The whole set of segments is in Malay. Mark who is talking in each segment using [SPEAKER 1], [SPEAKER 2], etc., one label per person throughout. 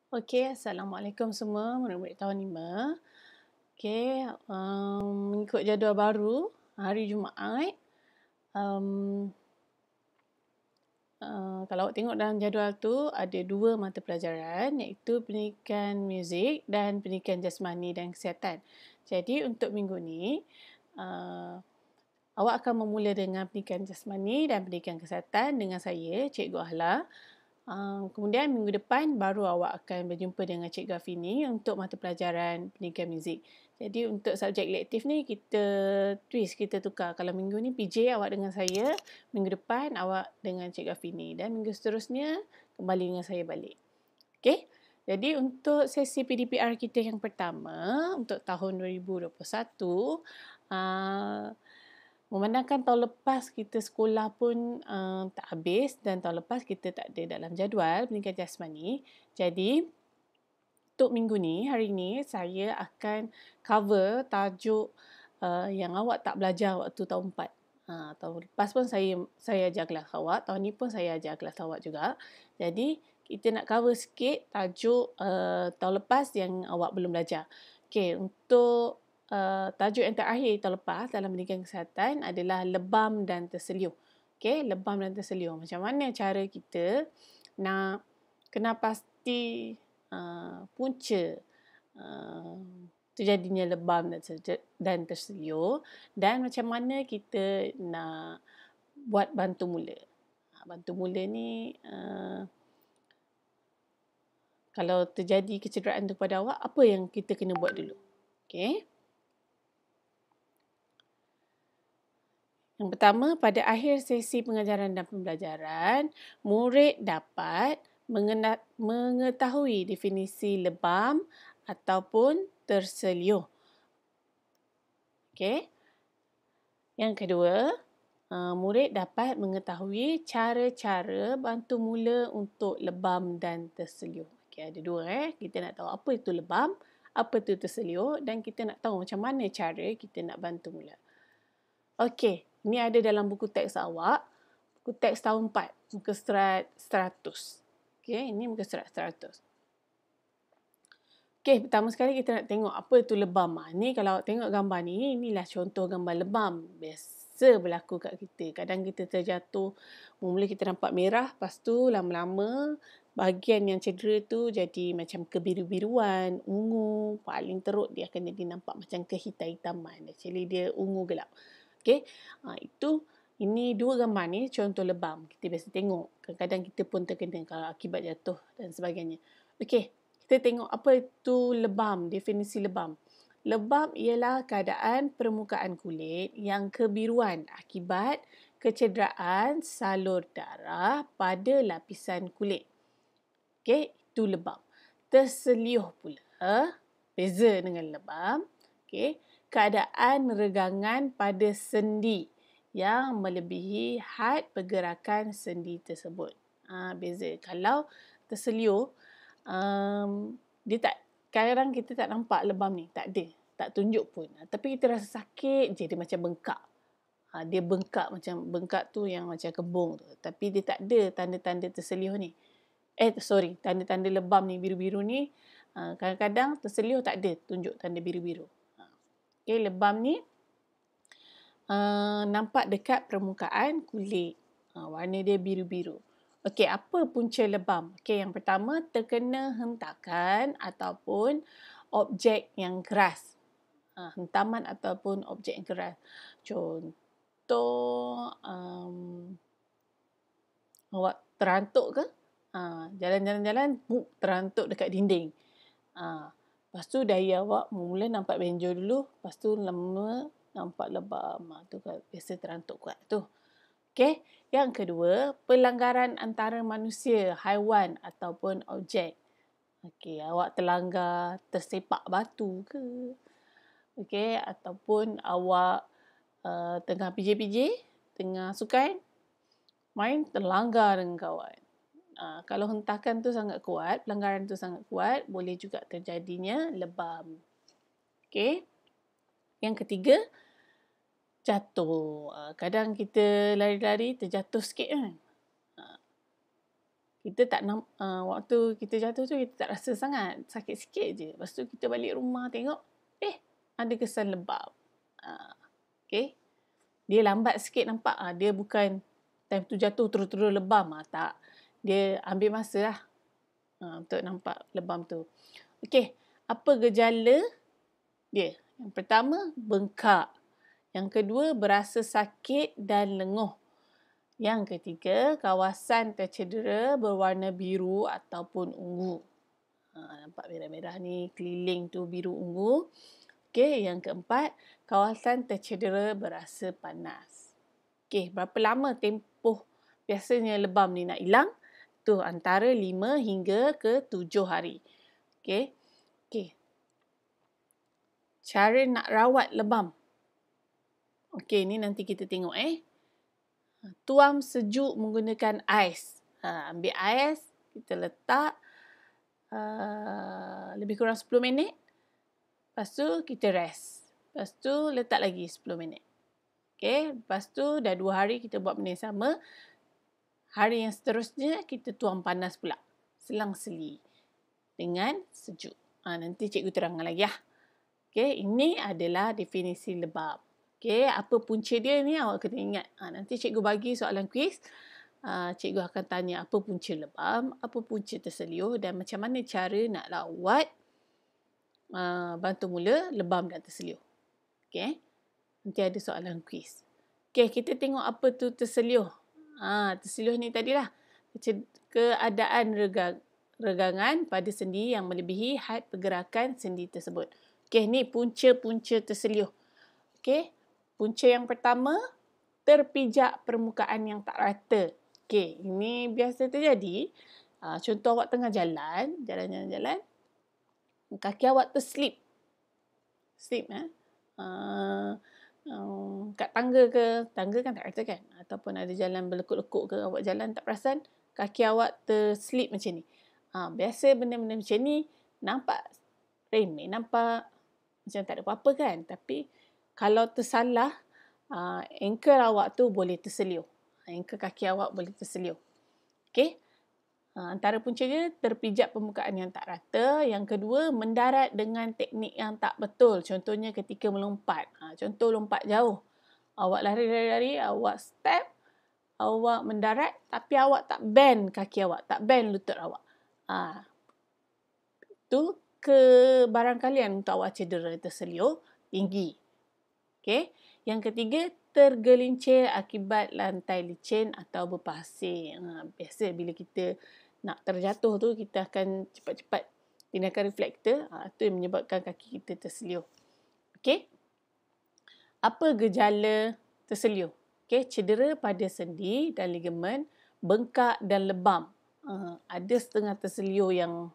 [SPEAKER 1] Okey, Assalamualaikum semua, murid-murid tahun 5. Okey, mengikut jadual baru, hari Jumaat, um, kalau awak tengok dalam jadual tu ada 2 mata pelajaran iaitu pendidikan muzik dan pendidikan jasmani dan kesihatan. Jadi untuk minggu ni, awak akan memula dengan pendidikan jasmani dan pendidikan kesihatan dengan saya, Cikgu Ahla. Kemudian minggu depan baru awak akan berjumpa dengan Cikgu Afini untuk mata pelajaran pendidikan muzik. Jadi untuk subjek elektif ni kita tukar. Kalau minggu ni PJ awak dengan saya, minggu depan awak dengan Cikgu Afini dan minggu seterusnya kembali dengan saya balik. Okey? Jadi untuk sesi PDPR kita yang pertama untuk tahun 2021, memandangkan tahun lepas kita sekolah pun tak habis dan tahun lepas kita tak ada dalam jadual pendidikan jasmani. Jadi, untuk minggu ni, hari ni, saya akan cover tajuk yang awak tak belajar waktu tahun 4. Tahun lepas pun saya ajar kelas awak, tahun ni pun saya ajar kelas awak juga. Jadi, kita nak cover sikit tajuk tahun lepas yang awak belum belajar. Okey, untuk tajuk yang terakhir tahun lepas dalam pendidikan kesihatan adalah lebam dan terseliuh. Okey, lebam dan terseliuh. Macam mana cara kita nak kenal pasti punca terjadinya lebam dan terseliuh dan macam mana kita nak buat bantu mula. Bantu mula ni kalau terjadi kecederaan tu pada awak, apa yang kita kena buat dulu? Okey. Yang pertama, pada akhir sesi pengajaran dan pembelajaran, murid dapat mengetahui definisi lebam ataupun terseliuh. Okey. Yang kedua, murid dapat mengetahui cara-cara bantu mula untuk lebam dan terseliuh. Okey, ada dua. Kita nak tahu apa itu lebam, apa itu terseliuh dan kita nak tahu macam mana cara kita nak bantu mula. Okey, ini ada dalam buku teks awak. Buku teks tahun 4, muka surat 100. Okey, ini muka surat 100. Okey, pertama sekali kita nak tengok apa itu lebam. Ni kalau awak tengok gambar ni, inilah contoh gambar lebam. Biasa berlaku kat kita. Kadang kita terjatuh, mula kita nampak merah, lepas tu lama-lama bahagian yang cedera tu jadi macam kebiru-biruan, ungu, paling teruk dia akan jadi nampak macam kehitam-hitaman. Actually dia ungu gelap. Okey, ini dua gambar ni contoh lebam. Kita biasa tengok. Kadang-kadang kita pun terkena kalau akibat jatuh dan sebagainya. Okey, kita tengok apa itu lebam, definisi lebam. Lebam ialah keadaan permukaan kulit yang kebiruan akibat kecederaan salur darah pada lapisan kulit. Okey, itu lebam. Terseliuh pula, beza dengan lebam. Okey, keadaan regangan pada sendi yang melebihi had pergerakan sendi tersebut. Beza. Kalau terseliuh, dia tak, kadang kita tak nampak lebam ni. Tak ada. Tak tunjuk pun. Tapi kita rasa sakit je, dia macam bengkak. Dia bengkak macam, bengkak tu yang macam kebung tu. Tapi dia tak ada tanda-tanda terseliuh ni. Tanda-tanda lebam ni, biru-biru ni. Kadang-kadang terseliuh tak ada tunjuk tanda biru-biru. Okay, lebam ni nampak dekat permukaan kulit. Warna dia biru-biru. Okey, apa punca lebam? Okey, yang pertama terkena hentakan ataupun objek yang keras. Hentaman ataupun objek yang keras. Contoh, awak terantuk ke? Jalan-jalan, terantuk dekat dinding. Lepas tu dahi awak mula nampak benjol dulu, lepas tu lama nampak lebam. Tu kan biasa terantuk kuat tu. Okey, yang kedua, pelanggaran antara manusia, haiwan ataupun objek. Okey, awak terlanggar, tersepak batu ke? Okey, ataupun awak tengah PJ-PJ, tengah sukan, main terlanggar dengan kawan. Kalau hentakan tu sangat kuat, pelanggaran tu sangat kuat, boleh juga terjadinya lebam. Okey. Yang ketiga, jatuh. Kadang kita lari-lari terjatuh sikit kan. kita tak waktu kita jatuh tu kita tak rasa sangat, sakit sikit je. Lepas tu kita balik rumah tengok, ada kesan lebam. Okay. Dia lambat sikit nampak. Dia bukan time tu jatuh terus-terus lebam. Tak. Dia ambil masa lah untuk nampak lebam tu. Okay. Apa gejala dia? Yang pertama, bengkak. Yang kedua, berasa sakit dan lenguh. Yang ketiga, kawasan tercedera berwarna biru ataupun ungu. Nampak merah-merah ni, keliling tu biru ungu. Okey, yang keempat, kawasan tercedera berasa panas. Okey, berapa lama tempoh biasanya lebam ni nak hilang? Tu antara 5 hingga ke 7 hari. Okey. Okey. Cara nak rawat lebam. Okey, ni nanti kita tengok Tuam sejuk menggunakan ais. Ambil ais, kita letak lebih kurang 10 minit. Lepas tu kita rest. Lepas tu letak lagi 10 minit. Okey, lepas tu dah 2 hari kita buat benda yang sama. Hari yang seterusnya kita tuam panas pula. Selang-seli dengan sejuk. Nanti cikgu terangkan lagi . Okey, ini adalah definisi lebam. Okey, apa punca dia ni awak kena ingat. Nanti cikgu bagi soalan kuis. Cikgu akan tanya apa punca lebam, apa punca terseliuh dan macam mana cara nak rawat bantu mula lebam dan terseliuh. Okey, nanti ada soalan kuis. Okey, kita tengok apa tu terseliuh. Terseliuh ni tadilah keadaan regangan pada sendi yang melebihi had pergerakan sendi tersebut. Okey, ni punca-punca terseliuh. Okey, punca yang pertama, terpijak permukaan yang tak rata. Okey, ini biasa terjadi. Contoh awak tengah jalan, kaki awak terslip. Kat tangga kan tak rata kan? Ataupun ada jalan berlekuk-lekuk ke, awak jalan tak perasan, kaki awak terslip macam ni. Biasa benda-benda macam ni nampak remeh, nampak macam tak ada apa-apa kan? Tapi kalau tersalah, ankle awak tu boleh terseliuh. Ankle kaki awak boleh terseliuh. Okey? Antara puncanya terpijak permukaan yang tak rata. Yang kedua, mendarat dengan teknik yang tak betul. Contohnya ketika melompat. Contoh lompat jauh. Awak lari-lari, awak step, awak mendarat tapi awak tak bend kaki awak, tak bend lutut awak. Itu kebarangkalian untuk awak cedera terseliuh tinggi. Okey. Yang ketiga, tergelincir akibat lantai licin atau berpasir. Biasa bila kita nak terjatuh tu, kita akan cepat-cepat tindakan reflektor. Itu yang menyebabkan kaki kita terseliuh. Okey. Apa gejala terseliuh? Okey, cedera pada sendi dan ligamen, bengkak dan lebam. Ada setengah terseliuh yang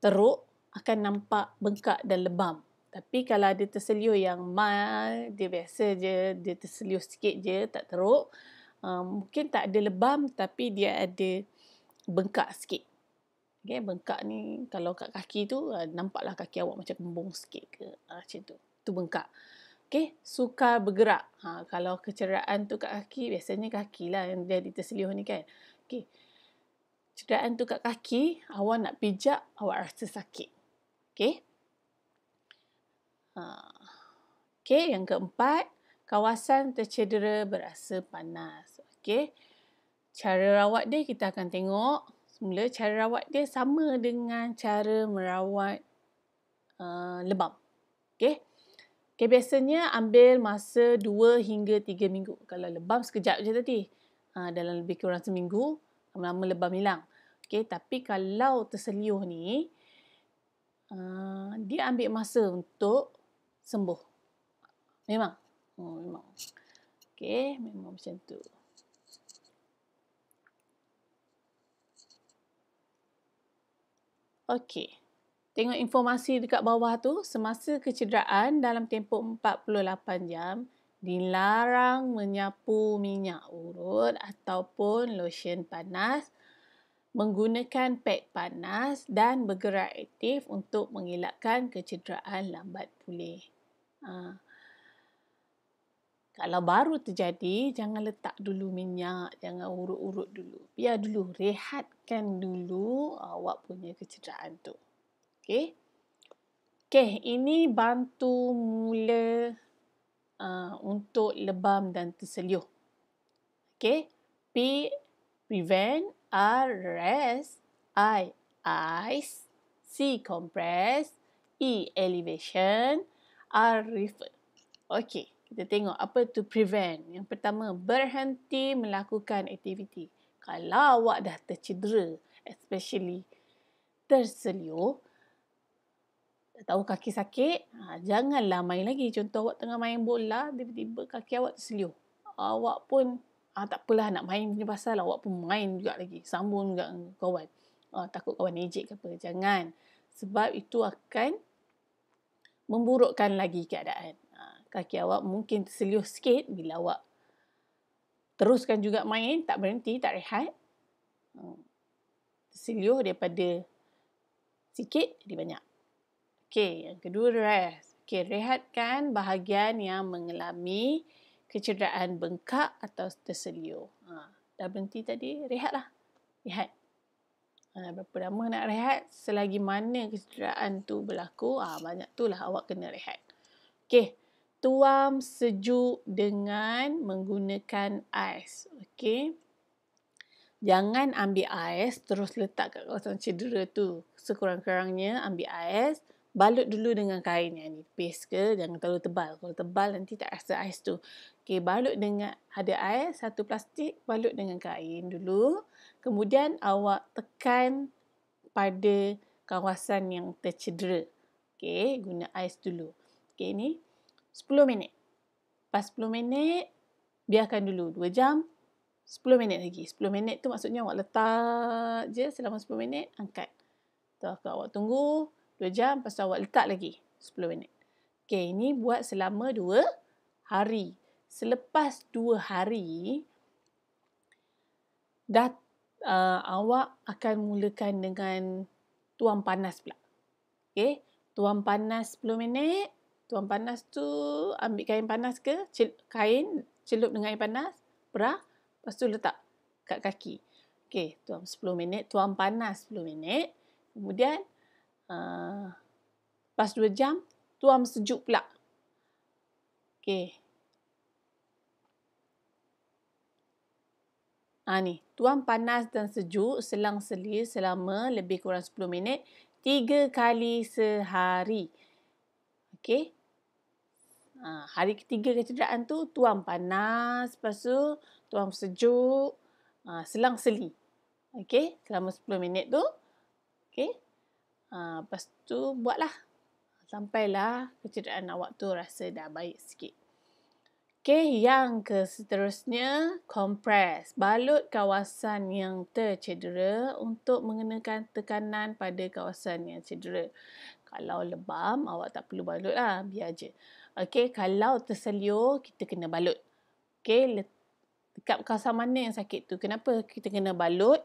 [SPEAKER 1] teruk akan nampak bengkak dan lebam. Tapi kalau ada terseliuh yang mild, dia biasa je, dia terseliuh sikit je, tak teruk. Mungkin tak ada lebam tapi dia ada bengkak sikit. Okay, bengkak ni kalau kat kaki tu, nampaklah kaki awak macam kembung sikit ke. Macam tu. Itu bengkak. Okay, sukar bergerak. Kalau kecederaan tu kat kaki, biasanya kaki lah yang jadi terseliuh ni kan. Okay. Cederaan tu kat kaki, awak nak pijak, awak rasa sakit. Okay. Okey, yang keempat, kawasan tercedera berasa panas. Okey. Cara rawat dia kita akan tengok. Semula cara rawat dia sama dengan cara merawat lebam. Okey. Okey, biasanya ambil masa 2 hingga 3 minggu. Kalau lebam sekejap je tadi. Dalam lebih kurang seminggu, lama-lama lebam hilang. Okey, tapi kalau terseliuh ni, dia ambil masa untuk sembuh. Memang. Memang. Okey, memang macam tu. Okey. Tengok informasi dekat bawah tu. Semasa kecederaan dalam tempoh 48 jam, dilarang menyapu minyak urut ataupun lotion panas, menggunakan pad panas dan bergerak aktif untuk mengelakkan kecederaan lambat pulih. Kalau baru terjadi, jangan letak dulu minyak, jangan urut-urut dulu. Biar dulu, rehatkan dulu awak punya kecederaan tu. Okey? Okey, ini bantu mula untuk lebam dan terseluh. Okey? P, prevent. R, rest. I, ice. C, compress. E, elevation. R, refer. Okey, kita tengok apa tu prevent. Yang pertama, berhenti melakukan aktiviti. Kalau awak dah tercedera, especially terseluh, dah tahu kaki sakit, janganlah main lagi. Contoh awak tengah main bola, tiba-tiba kaki awak terseluh. Awak pun, tak apalah nak main punya pasal, awak pun main juga lagi. Sambung juga dengan kawan. Takut kawan ejek ke apa. Jangan. Sebab itu akan memburukkan lagi keadaan. Kaki awak mungkin terseluh sikit bila awak teruskan juga main, tak berhenti, tak rehat. Terseluh daripada sikit jadi banyak. Okey, yang kedua rest. Okey, rehatkan bahagian yang mengalami kecederaan bengkak atau terseluh. Dah berhenti tadi, rehatlah. Rehat. Berapa lama nak rehat? Selagi mana kecederaan tu berlaku, banyak tu lah awak kena rehat. Okey. Tuam sejuk dengan menggunakan ais. Okey. Jangan ambil ais terus letak kat kawasan cedera tu. Sekurang-kurangnya ambil ais, balut dulu dengan kain yang nipis ke, jangan terlalu tebal. Kalau tebal nanti tak rasa ais tu. Okey, balut dengan ada ais, satu plastik, balut dengan kain dulu. Kemudian awak tekan pada kawasan yang tercedera. Okey, guna ais dulu. Okey, ni 10 minit. Lepas 10 minit, biarkan dulu 2 jam, 10 minit lagi. 10 minit tu maksudnya awak letak je selama 10 minit, angkat. Awak tunggu 2 jam, lepas tu awak letak lagi 10 minit. Okey, ini buat selama 2 hari. Selepas 2 hari, awak akan mulakan dengan tuam panas pula. Okey, tuam panas 10 minit. Tuam panas tu ambil kain panas ke, kain celup dengan air panas, perah, lepas tu letak kat kaki. Okey, tuam 10 minit, tuam panas 10 minit. Kemudian lepas 2 jam, tuam sejuk pula. Okey. Ni, tuam panas dan sejuk selang-seli selama lebih kurang 10 minit, 3 kali sehari. Okey. Hari ketiga kecederaan tu, tuam panas, lepas tu tuam sejuk, selang-seli. Okey, selama 10 minit tu. Okey. Lepas tu buatlah. Sampailah kecederaan awak tu rasa dah baik sikit. Okey, yang seterusnya, kompres. Balut kawasan yang tercedera untuk mengenakan tekanan pada kawasan yang cedera. Kalau lebam, awak tak perlu balut lah. Biar je. Okey, kalau terseluh, kita kena balut. Okey, dekat kawasan mana yang sakit tu. Kenapa kita kena balut?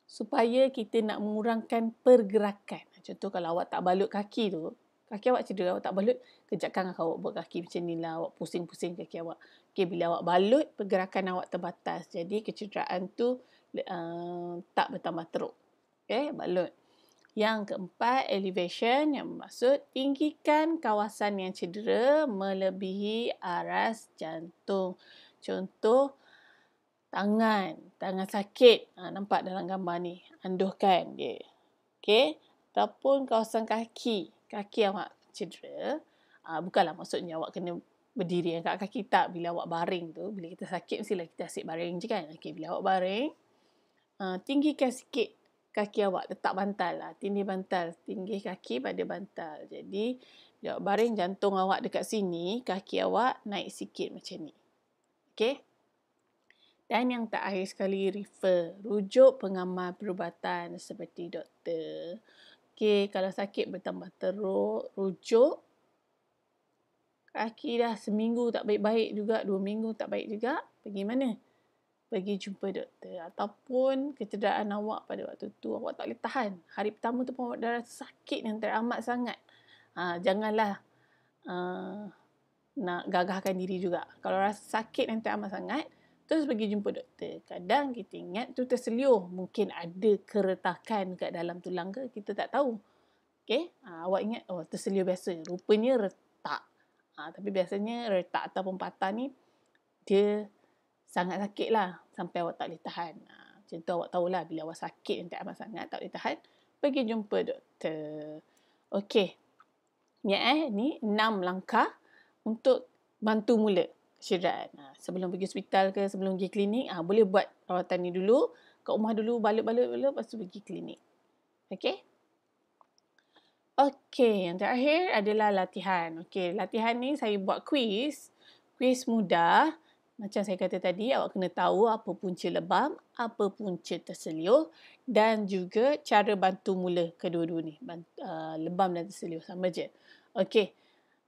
[SPEAKER 1] Supaya kita nak mengurangkan pergerakan. Contoh kalau awak tak balut kaki tu, kaki awak cedera, awak tak balut, kejapkan awak buat kaki macam ni lah, awak pusing-pusing kaki awak. Okey, bila awak balut, pergerakan awak terbatas. Jadi kecederaan tu tak bertambah teruk. Okey, balut. Yang keempat, elevation, yang bermaksud tinggikan kawasan yang cedera melebihi aras jantung. Contoh, tangan sakit. Nampak dalam gambar ni, anduhkan dia. Okey, ataupun kawasan kaki awak cedera. Bukanlah maksudnya awak kena berdiri angkat kaki, tak. Bila awak baring tu, bila kita sakit mestilah kita asyik baring je kan. Okey, bila awak baring, tinggikan sikit kaki awak, letak bantal lah, tindih bantal, tinggi kaki pada bantal. Jadi, bila awak baring, jantung awak dekat sini, kaki awak naik sikit macam ni. Okey? Dan yang terakhir sekali, refer. Rujuk pengamal perubatan seperti doktor. Okey, kalau sakit bertambah teruk, rujuk. Kaki dah seminggu tak baik-baik juga, 2 minggu tak baik juga, pergi mana? Pergi jumpa doktor. Ataupun kecederaan awak pada waktu tu, awak tak boleh tahan. Hari pertama tu pun awak dah rasa sakit yang teramat sangat. Janganlah nak gagahkan diri juga. Kalau rasa sakit nanti amat sangat, terus pergi jumpa doktor. Kadang kita ingat tu terseliuh. Mungkin ada keretakan kat dalam tulang ke, kita tak tahu. Okay? Awak ingat, terseliuh biasa. Rupanya retak. Tapi biasanya retak ataupun patah ni, dia sangat sakit lah. Sampai awak tak boleh tahan. Macam tu awak tahulah bila awak sakit nanti amat sangat, tak boleh tahan, pergi jumpa doktor. Okay. Ingat ni 6 langkah untuk bantu mula cederaan. Sebelum pergi hospital ke, sebelum pergi klinik, boleh buat rawatan ni dulu. Kat rumah dulu, balut-balut dulu, lepas tu pergi klinik. Okay? Okay, yang terakhir adalah latihan. Okay, latihan ni saya buat quiz. Quiz mudah. Macam saya kata tadi, awak kena tahu apa punca lebam, apa punca terseliuh dan juga cara bantu mula kedua-dua ni. Lebam dan terseliuh sama je. Okay.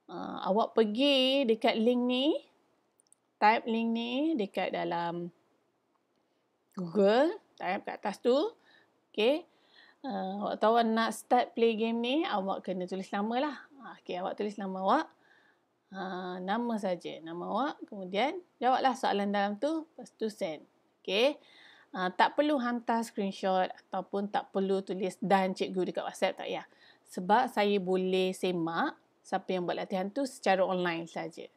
[SPEAKER 1] Awak pergi dekat link ni, type link ni dekat dalam Google, type kat atas tu. Okay. Awak tahu nak start play game ni, awak kena tulis nama lah. Okay, awak tulis nama awak. Nama saja, nama awak. Kemudian, jawablah soalan dalam tu, lepas tu send. Okay. Tak perlu hantar screenshot ataupun tak perlu tulis dan cikgu dekat WhatsApp, tak payah. Sebab saya boleh semak siapa yang buat latihan tu secara online saja.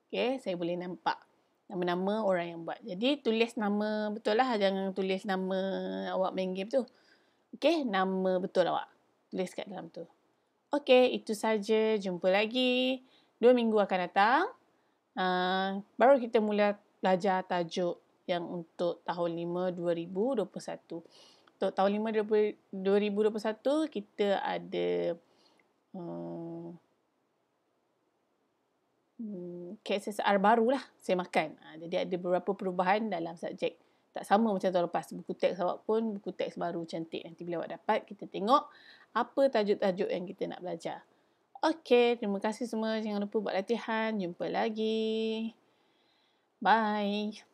[SPEAKER 1] Okay, saya boleh nampak nama-nama orang yang buat. Jadi, tulis nama betul lah. Jangan tulis nama awak main game tu. Okay, nama betul awak. Tulis kat dalam tu. Okay, itu saja. Jumpa lagi 2 minggu akan datang. Baru kita mula belajar tajuk yang untuk tahun 5 2021. Untuk tahun 5 2021, kita ada KSSR baru lah saya makan. Jadi ada beberapa perubahan dalam subjek. Tak sama macam tahun lepas. Buku teks awak pun buku teks baru cantik. Nanti bila awak dapat, kita tengok apa tajuk-tajuk yang kita nak belajar. Okey, terima kasih semua. Jangan lupa buat latihan. Jumpa lagi. Bye.